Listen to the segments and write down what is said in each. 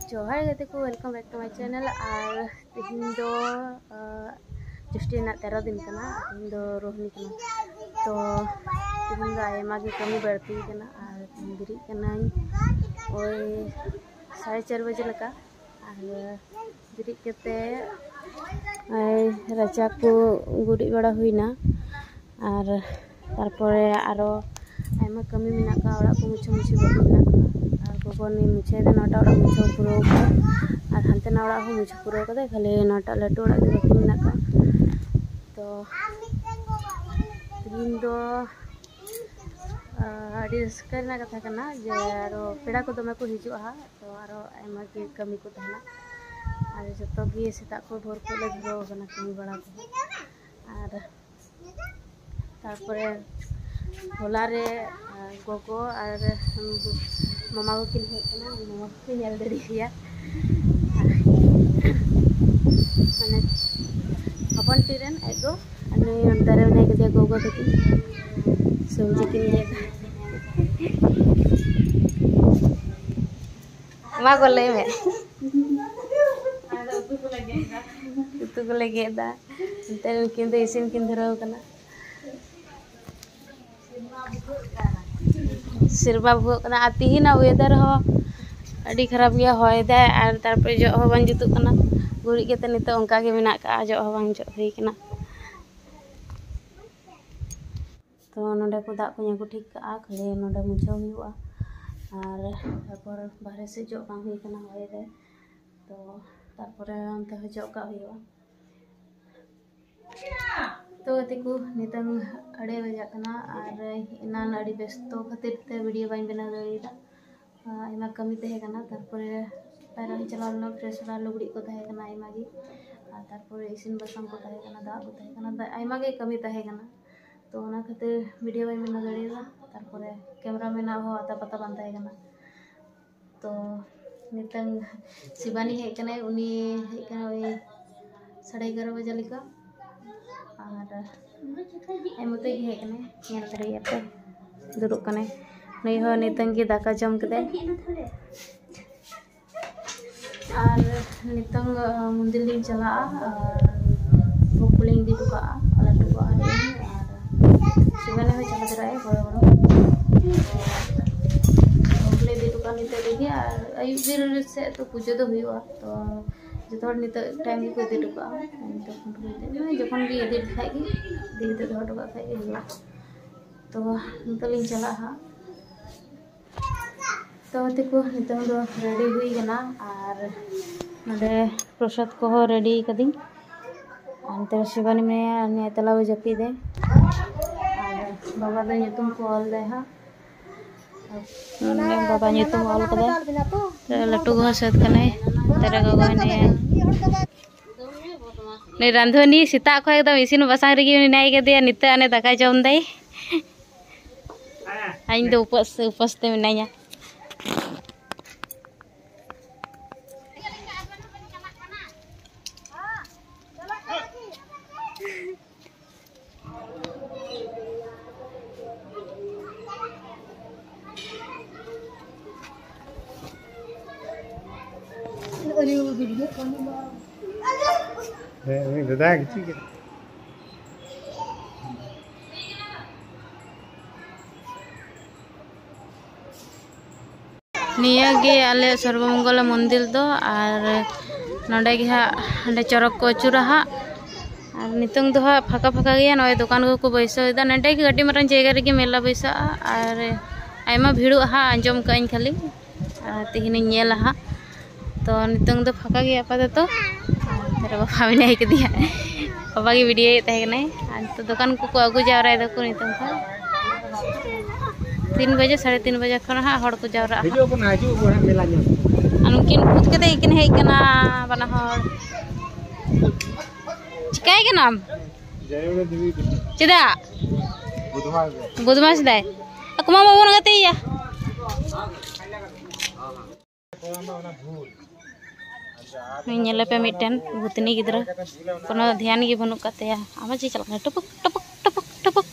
जोहार गति को welcome back to my channel और तीन दो जुष्टि 13 दिन कना तीन दो रोहिणी कना तो तीन दो आयमा की कमी बढ़ती कना और तीन बिरी कना ओय 4:30 बजे लगा और बिरी कते राचा को गुड़ी बड़ा हुईना और तारपरे आरो आयमा कमी मेना का ओड़ा को मुछे मुछे बाकी मेना और गोगोनी मुछे दे नोटा ओड़ा मुछे पुरो और हंते ना ओड़ा हो मुछे पुरो कदे खाली नोटा लटू ओड़ा के बाकी मेना का तो तीन दो अड़ी रस्कर कथा कना जे आरो पेड़ा को दमे को हिजुआ तो आरो आयमा के कमी को तहना और जतो गे सेता को भोर को ले धरो कना कमी बड़ा को और तारपरे होला रे गोगो और मामा को किन हेकना मामा को नेल दरिया माने अपन टीरन एगो अने अंतरे ने के गोगो तकी सब्जी किन ले मा को ले में तू को लगे दा अंतरे किन दे इसिन किन धरो कना सिरबा भुगना तिहिना वेदर हो अड़ी खराब गया होय दे और तारपर जो हो बन जुतु कना गुरी के नित उनका के मेना का जो हो बन जो हुई कना तो नोडे को दा को को ठीक का खाली नोडे मुछो हुआ और तारपर बाहर से जो बांग हुई कना होय दे तो तारपर अंते हो जो का हुआ तो गति को नितंग अड़े बजा कना और इनान अड़ी व्यस्तो खातिर ते वीडियो बाइन बना दईदा आयमा कमी तहे कना तारपरे पैरा चलावना फ्रेश वाला लुगड़ी को तहे कना आयमा गी और तारपरे इसिन बसंग को तहे कना दा को तहे कना आयमा गे कमी तहे कना तो ओना खातिर वीडियो बाइन बना दईदा तारपरे कैमरा मैन हो आता पता बान तहे कना तो नितंग शिवानी हे कने उनी हे कना ओई 11:30 बजे लिका और एमते हे कने नेल दरिया पे दुरु कने नहीं हो नितंग की दाका जम कदे और नितंग मंदिर दिन चला बुकलिंग दी टुका वाला टुका और शिवानी हो चला दराए बड़ो बड़ो बुकले दी टुका निते देखि और आयु बिर से तो पूजा तो हुआ तो जो नित टाइम को इदी टुका तो जखन भी इदी खाएगी दी तो टुका खाएगी हुआ तो नित लिंग चला हा तो देखो नित दो रेडी हुई गना और नडे प्रसाद को हो रेडी कदिंग अंतर शिवानी में ने तलाव जपी दे और बाबा दे नितुम को ऑल दे हा बाबा नितुम ऑल कदे लट्टू गो सत कने तेरे गो ने ने रांधोनी सीता को एकदम इसिन बसांग रेगी नाई के दिया नित आने दाका जम दई आइन दो उपस ते मिनाया दादा ठीक है निया गे आले सर्वमंगल मंदिर दो और नोडे गे हांडे चरक को अचुरा हा और नितंग दो हा फाका फाका गया नय दुकान को बैसो दा नंडे के गड्डी मारन जगह रे मेला बैसा और आयमा भिड़ो हा अंजम काइन खाली तिहिन नेल हा तो नितंग दो फाका गया पाते तो तेरे बाबा भी नहीं दिया बाबा की वीडियो तहे कने तो दुकान को अगु जावरा दको नितंग का 3 बजे 3:30 बजे खन हा हड़ को जावरा वीडियो को हाजू को मेला ᱧᱚᱜ अनुकिन खुद के इकिन हे कना बना हड़ चिकाय के नाम जयवरे देवी चिदा बुधवार से अकुमा बाबन गते या नेले पे मिटन भूतनी गिद्रा कोनो ध्यान गे बनु कते आमा जी चल टपक टपक टपक टपक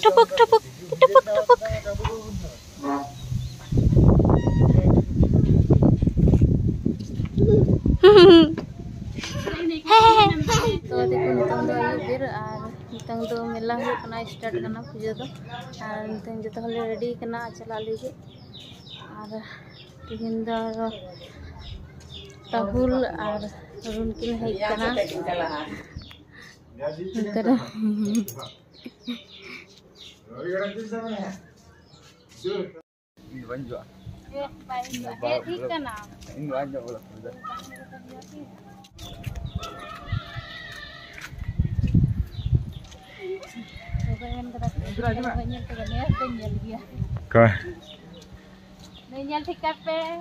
टपक टपक टपक टपक नितंग तो मेला हो कना स्टार्ट करना पूजा तो और नितंग जो हले रेडी करना चला लगे और तिहिन दो राहुल और अरुण किन हेज कना नतर ठीक है ना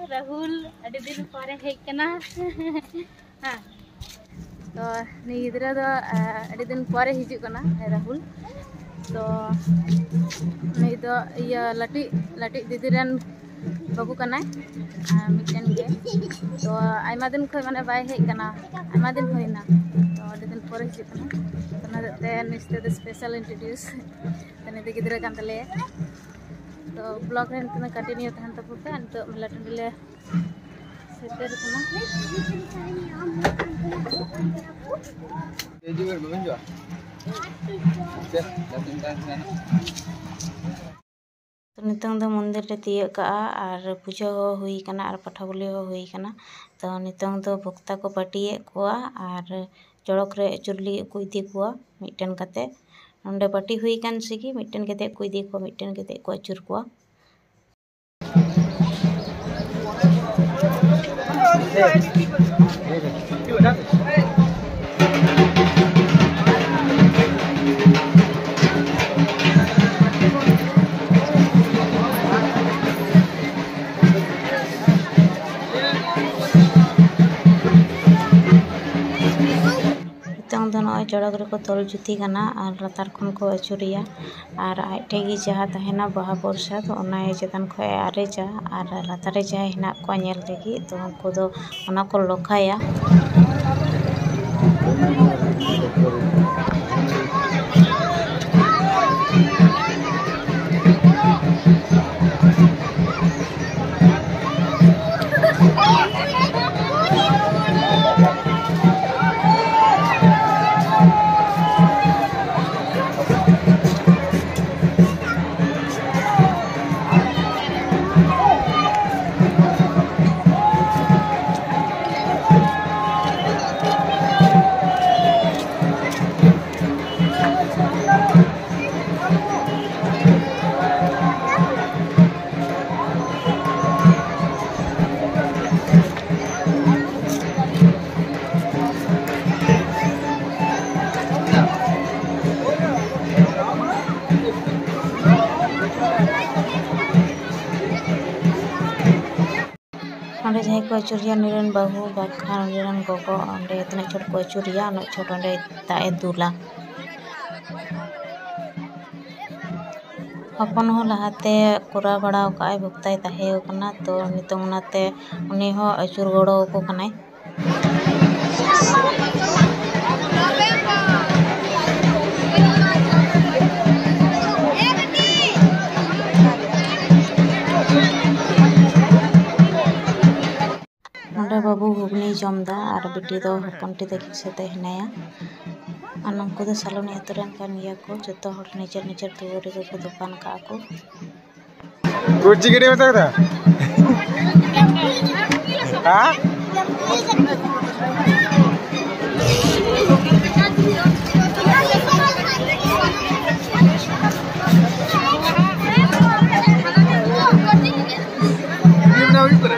राहुल अभी दिन पर हेजना हाँ तो गिद्रा अभी दिन पर हिजुना राहुल तो नहीं तो लाटी लाटी दीदी रन बाबू कना मिटन के तो आयमा दिन खय माने बाय हेजना आयमा दिन होइना तो अभी दिन पर हिजुना तो निस्ते स्पेशल इंट्रोड्यूस तो नहीं गिद्रा कान तले तो ब्लॉग रे नितना कंटिन्यू तहन तब पे अंत मेला टंडले सेटर कना तो नितंग दो मंदिर रे तिय का और पूजा हो हुई कना और पठाबुली हो हुई कना तो नितंग दो भक्ता को पाटिए कोआ और जड़क रे चुरली को इदी कोआ मिटन कते नंडे पाटी हुई कान सिगी मिटन कते को इदी को मिटन कते को अचुर कोआ चड़क रे को तल जुती कना और लतार खन को अचुरिया और आठेगी जहाँ तहना बहा प्रसाद ओना चेतन खो आरेजा और लतारे जहाँ हेना को नेल लगी तो उनको दो ओना को लोखाया जहाँ को अचुरिया निरन बाहू बाखा निरन गोगो अंडे इतना छोट को अचुरिया उन छोट अंडे दाए दूला हपन हो लहाते कुरा बड़ा काय भक्ताय ताहे कना तो नितों नाते उनी हो अचुर गोड़ो को कनाय बाबू घुगनी जमदा और बेटी दो हपनटी देखी से हेनाया और उनको दो सालोनी अतुरन कान गया को जतो हर निजर निजर दुआरे को दुकान का को कुछ गिरे बता था हां ये ना भी पर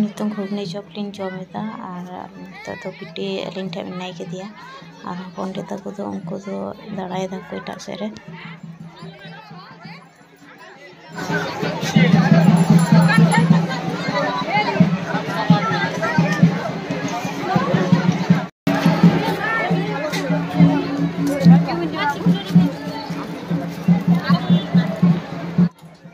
नितों घुगनी चॉप लिंग जमेदा और तो पिटी लिंग ठे नाई के दिया और हपन को दो उनको दो दड़ाई दा को एटा सेरे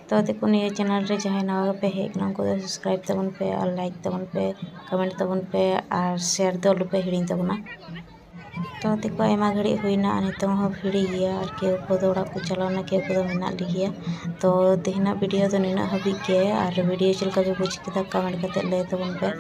तो देखो ये चैनल रे जहाँ नवा पे हेकना उनको सब्सक्राइब तबन पे और लाइक तबन पे कमेंट तबन पे और शेयर दो पे हिड़ी तबना। तो देखो आयमा घड़ी हुईना नितों हो भिड़ी गया और केव को दौड़ा को चलाना केव को मेना लिया। तो तेहना वीडियो तो निना हबी के और वीडियो चलका के बुझ के कमेंट करते ले तबन पे।